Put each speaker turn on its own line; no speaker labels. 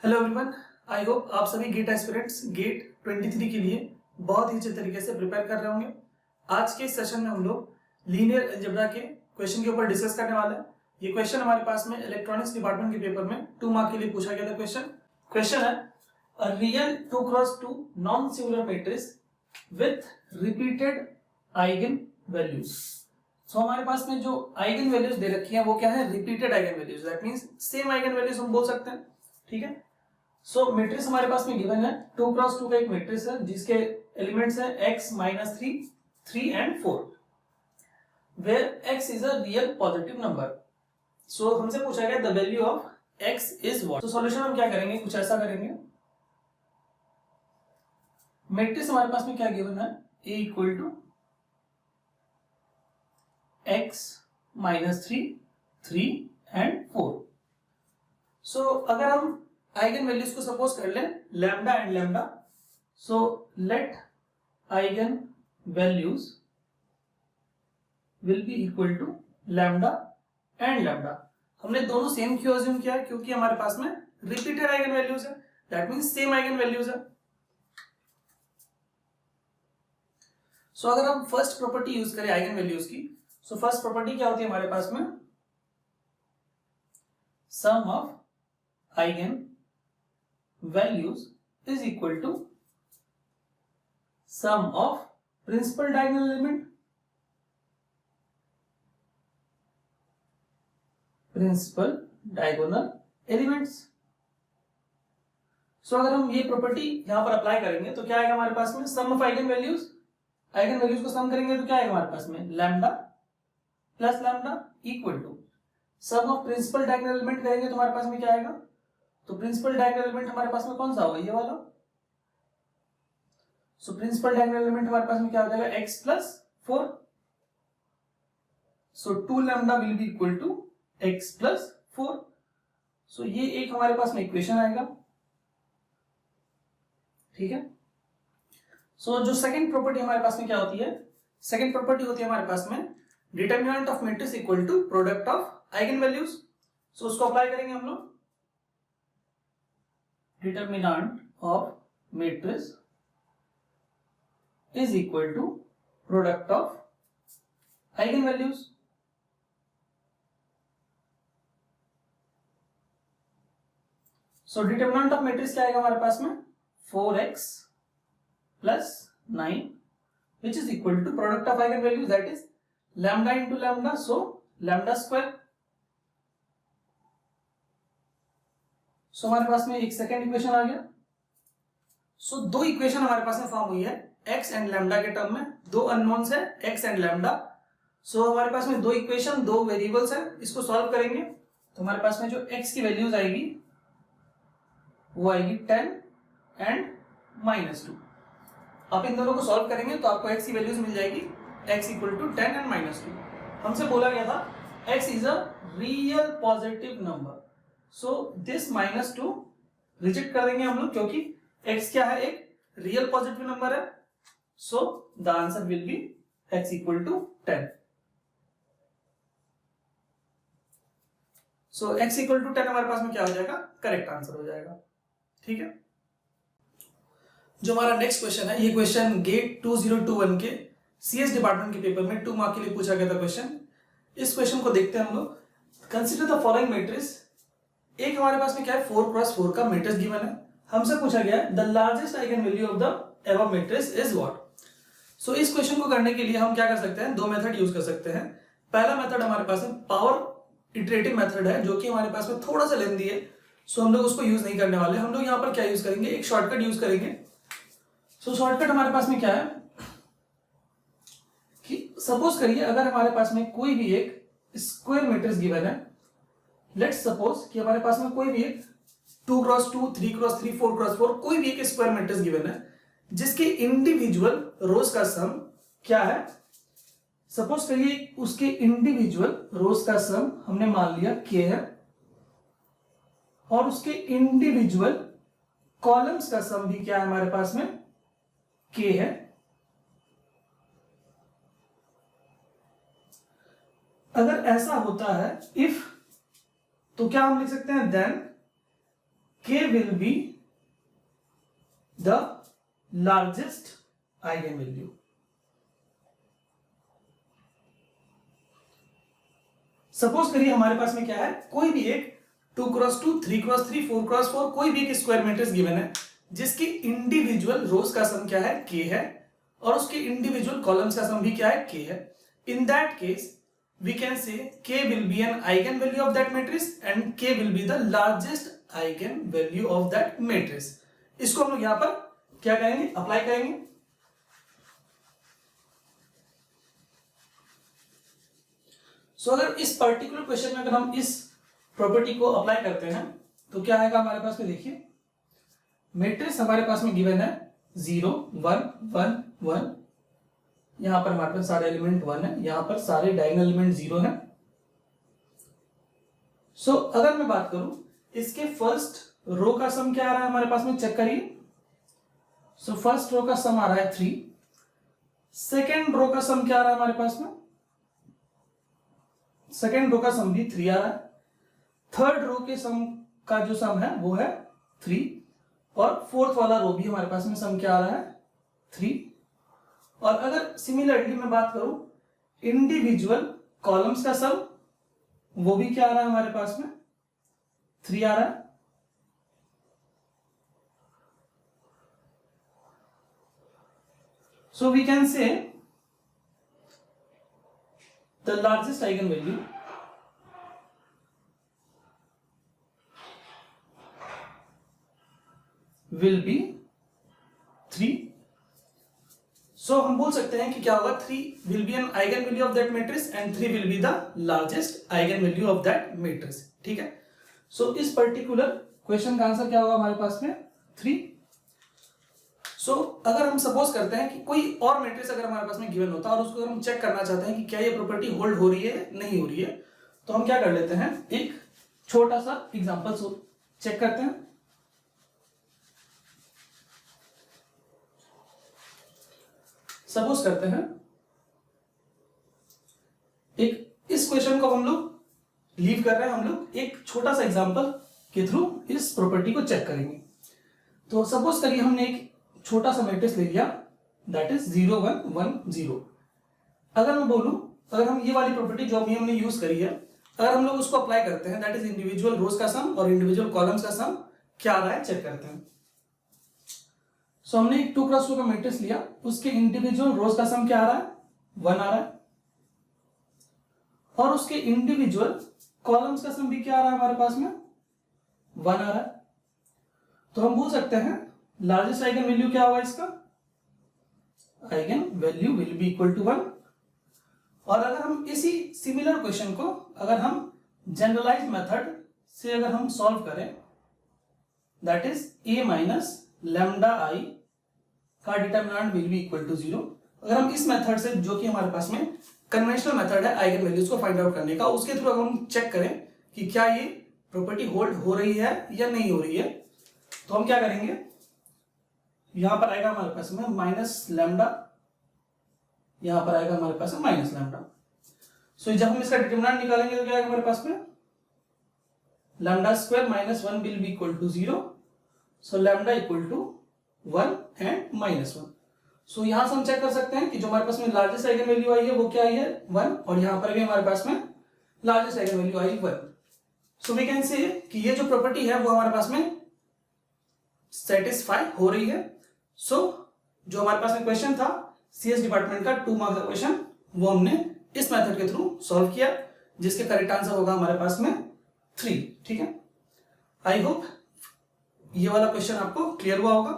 Hello everyone, I hope आप सभी gate aspirants gate 23 के लिए बहुत ही अच्छे तरीके से प्रिपेयर कर रहे होंगे। आज के सेशन में हम लोग लीनियर अलजेब्रा के क्वेश्चन के ऊपर डिस्कस करने वाले हैं। ये क्वेश्चन हमारे पास में इलेक्ट्रॉनिक्स डिपार्टमेंट के पेपर में 2 मार्क के लिए पूछा गया था। क्वेश्चन है a real 2x2 non singular matrix with repeated eigen values. So हमारे पास में जो आइगन वैल्यूज दे रखी है वो क्या है? Repeated eigen values. That means same eigen values हम बोल सकते हैं। ठीक है। सो मैट्रिक्स हमारे पास में गिवन है 2x2 का एक मैट्रिक्स है जिसके एलिमेंट्स है x - 3, 3 and 4 where x is a real positive number. So हमसे पूछा गया the value of x is what. तो सॉल्यूशन हम क्या करेंगे? कुछ ऐसा करेंगे। मैट्रिक्स हमारे पास में क्या गिवन है? a equal to x - 3, 3 and 4। So अगर हम आइगन वैल्यूज को सपोज कर लें lambda and lambda, so let eigen values will be equal to lambda and lambda. हमने दोनों सेम क्यों अज्यूम किया है? क्योंकि हमारे पास में रिपीटेड आइगन वैल्यूज है। That means same eigen values है। सो अगर हम फर्स्ट प्रॉपर्टी यूज करें आइगन वैल्यूज की, सो फर्स्ट प्रॉपर्टी क्या होती है हमारे पास में? Sum of eigen values is equal to sum of principal diagonal element, principal diagonal elements। सो अगर हम ये प्रॉपर्टी यहां पर अप्लाई करेंगे तो क्या आएगा हमारे पास में? सम ऑफ आइगन वैल्यूज को सम करेंगे तो क्या आएगा हमारे पास में? Lambda plus lambda equal to sum of principal diagonal element करेंगे तो हमारे पास में क्या आएगा? तो प्रिंसिपल डायगोनल एलिमेंट हमारे पास में कौन सा होगा? ये वाला। सो प्रिंसिपल डायगोनल एलिमेंट हमारे पास में क्या हो जाएगा? x plus 4। So 2 lambda will be equal to x plus 4। So ये एक हमारे पास में इक्वेशन आएगा। ठीक है। सो जो सेकंड प्रॉपर्टी हमारे पास में क्या होती है? सेकंड प्रॉपर्टी होती है हमारे पास में determinant of matrix equal to product of eigen values. So उसको अप्लाई करेंगे हम लोग। Determinant of matrix is equal to product of eigenvalues। So determinant of matrix क्या आएगा हमारे पास में? 4x plus 9 which is equal to product of eigenvalues, that is lambda into lambda, so lambda square। सो हमारे पास में एक सेकेंड इक्वेशन आ गया। सो दो इक्वेशन हमारे पास में फॉर्म हुई है x एंड लैम्डा के टर्म में। दो अननोन्स है x एंड लैम्डा। सो हमारे पास में दो इक्वेशन, दो वेरिएबल्स है। इसको सॉल्व करेंगे तो हमारे पास में जो x की वैल्यूज आएगी वो आएगी 10 एंड -2। आप इन दोनों को सॉल्व करेंगे तो आपको x की वैल्यूज मिल जाएगी x इक्वल टू 10 एंड -2। हमसे बोला गया था x is a real positive number. So this -2 reject कर देंगे हम लोग क्योंकि x क्या है? एक रियल पॉजिटिव नंबर है। So the answer will be x equal to 10। So x equal to 10 हमारे पास में क्या हो जाएगा? करेक्ट आंसर हो जाएगा। ठीक है। जो हमारा नेक्स्ट क्वेश्चन है, ये क्वेश्चन गेट 2021 के CS डिपार्टमेंट के पेपर में 2 मार्क के लिए पूछा गया था क्वेश्चन। इस क्वेश्चन को देखते हैं हम लोग। Consider the following matrix. एक हमारे पास में क्या है? 4x4 का मैट्रिक्स गिवन है। हमसे पूछा गया है the largest eigen value of the above matrix is what. So इस क्वेश्चन को करने के लिए हम क्या कर सकते हैं? दो मेथड यूज कर सकते हैं। पहला मेथड हमारे पास में पावर इटरेटिव मेथड है जो कि हमारे पास में थोड़ा सा लेंथी है। सो हम लोग उसको यूज नहीं करने वाले। हम लोग यहाँ पर क्या यूज करेंगे? एक शॉर्टकट यूज करेंगे। सो शॉर्टकट हमारे पास में क्या है कि सपोज करिए अगर हमारे पास में कोई भी एक स्क्वायर मैट्रिक्स गिवन है। लेट्स सपोज कि हमारे पास में कोई भी एक 2x2, 3x3, 4x4 कोई भी एक स्क्वायर मैट्रिक्स गिवन है जिसके इंडिविजुअल रोज का सम क्या है? सपोज करिए उसके इंडिविजुअल रोज का सम हमने मान लिया k है और उसके इंडिविजुअल कॉलम्स का सम भी क्या है हमारे पास में? k है। अगर ऐसा होता है इफ, तो क्या हम लिख सकते हैं? Then k will be the largest eigenvalue. Suppose करिए हमारे पास में क्या है, कोई भी एक 2x2, 3x3, 4x4 कोई भी एक स्क्वायर मैट्रिक्स गिवन है जिसकी इंडिविजुअल रोज का सम क्या है, k है, और उसके इंडिविजुअल कॉलम्स का सम भी क्या है, k है. In that case we can say k will be an eigenvalue of that matrix and k will be the largest eigenvalue of that matrix. इसको हम लोग यहां पर क्या करेंगे, अप्लाई करेंगे. सो अगर इस पर्टिकुलर क्वेश्चन में अगर हम इस प्रॉपर्टी को अप्लाई करते हैं तो क्या आएगा हमारे पास में, देखिए मैट्रिक्स हमारे पास में गिवन है 0 1 1 1. यहां पर हमारे पास सारे एलिमेंट 1 है, यहां पर सारे डायगोनल एलिमेंट 0 है. सो अगर मैं बात करूं इसके फर्स्ट रो का सम क्या आ रहा है हमारे पास में, चेक करिए. सो फर्स्ट रो का सम आ रहा है 3. सेकेंड रो का सम क्या आ रहा है हमारे पास में, सेकेंड रो का सम भी 3 आ रहा है. थर्ड रो के सम का जो सम है वो है 3, और फोर्थ वाला रो भी हमारे पास में सम क्या आ रहा है, 3. और अगर सिमिलरली मैं बात करूं इंडिविजुअल कॉलम्स का सम, वो भी क्या आ रहा है हमारे पास में, 3 आ रहा है. So we can say the largest eigenvalue will be 3. So हम बोल सकते हैं कि क्या होगा, 3 will be an eigenvalue of that matrix and 3 will be the largest eigenvalue of that matrix. ठीक है. So इस पर्टिकुलर क्वेश्चन का आंसर क्या होगा हमारे पास में, 3. सो अगर हम सपोज करते हैं कि कोई और मैट्रिक्स अगर हमारे पास में गिवन होता है और उसको हम चेक करना चाहते हैं कि क्या ये प्रॉपर्टी होल्ड हो रही है नहीं हो रही है, तो हम क्या कर लेते हैं, एक छोटा सा एग्जांपल चेक करते हैं. सपोज करते हैं एक इस क्वेश्चन को हम लोग लीव कर रहे हैं, हम लोग एक छोटा सा एग्जांपल के थ्रू इस प्रॉपर्टी को चेक करेंगे. तो सपोज करिए हमने एक छोटा सा मैट्रिक्स ले लिया, दैट इज 0 1 1 0. अगर मैं बोलूं, अगर हम ये वाली प्रॉपर्टी जो अभी हमने यूज करी है, अगर हम लोग उसको अप्लाई करते हैं, दैट इज इंडिविजुअल रोज का सम और इंडिविजुअल कॉलम्स का सम क्या आ रहा है, चेक करते हैं. सो हमने एक 2x2 का मैट्रिक्स लिया, उसके इंडिविजुअल रोज का सम क्या आ रहा है, 1 आ रहा है, और उसके इंडिविजुअल कॉलम्स का सम भी क्या आ रहा है हमारे पास में, 1 आ रहा है. तो हम बोल सकते हैं लार्जेस्ट आइगन वैल्यू क्या होगा इसका, eigen value will be equal to 1. और अगर हम इसी सिमिलर क्वेश्चन को अगर हम जनरलाइज मेथड से अगर हम सॉल्व करें, that is a minus lambda I का determinant will be equal to 0. अगर हम इस मेथड से, जो कि हमारे पास में कन्वेंशनल मेथड है आइगन वैल्यूज को फाइंड आउट करने का, उसके थ्रू अगर हम चेक करें कि क्या ये प्रॉपर्टी होल्ड हो रही है या नहीं हो रही है, तो हम क्या करेंगे, यहां पर आएगा हमारे पास में माइनस लैम्डा, यहां पर आएगा हमारे पास में माइनस लैम्डा. सो जब हम इसका डिटरमिनेंट निकालेंगे तो क्या आएगा हमारे पास में, lambda square minus 1 will be equal to 0. So lambda equal to 1 and minus 1. So यहां से हम चेक कर सकते हैं कि जो हमारे पास में लार्जेस्ट आइगन वैल्यू आई है वो क्या आई है, 1, और यहां पर भी हमारे पास में लार्जेस्ट आइगन वैल्यू आई 1. सो वी कैन से कि ये जो प्रॉपर्टी है वो हमारे पास में सेटिस्फाई हो रही है. सो जो हमारे पास में क्वेश्चन था सीएस डिपार्टमेंट का 2 मार्क्स का क्वेश्चन, वो हमने इस मेथड के थ्रू सॉल्व किया, जिसके करेक्ट आंसर होगा हमारे पास में 3. ठीक है. आई होप ये वाला क्वेश्चन आपको क्लियर हुआ होगा.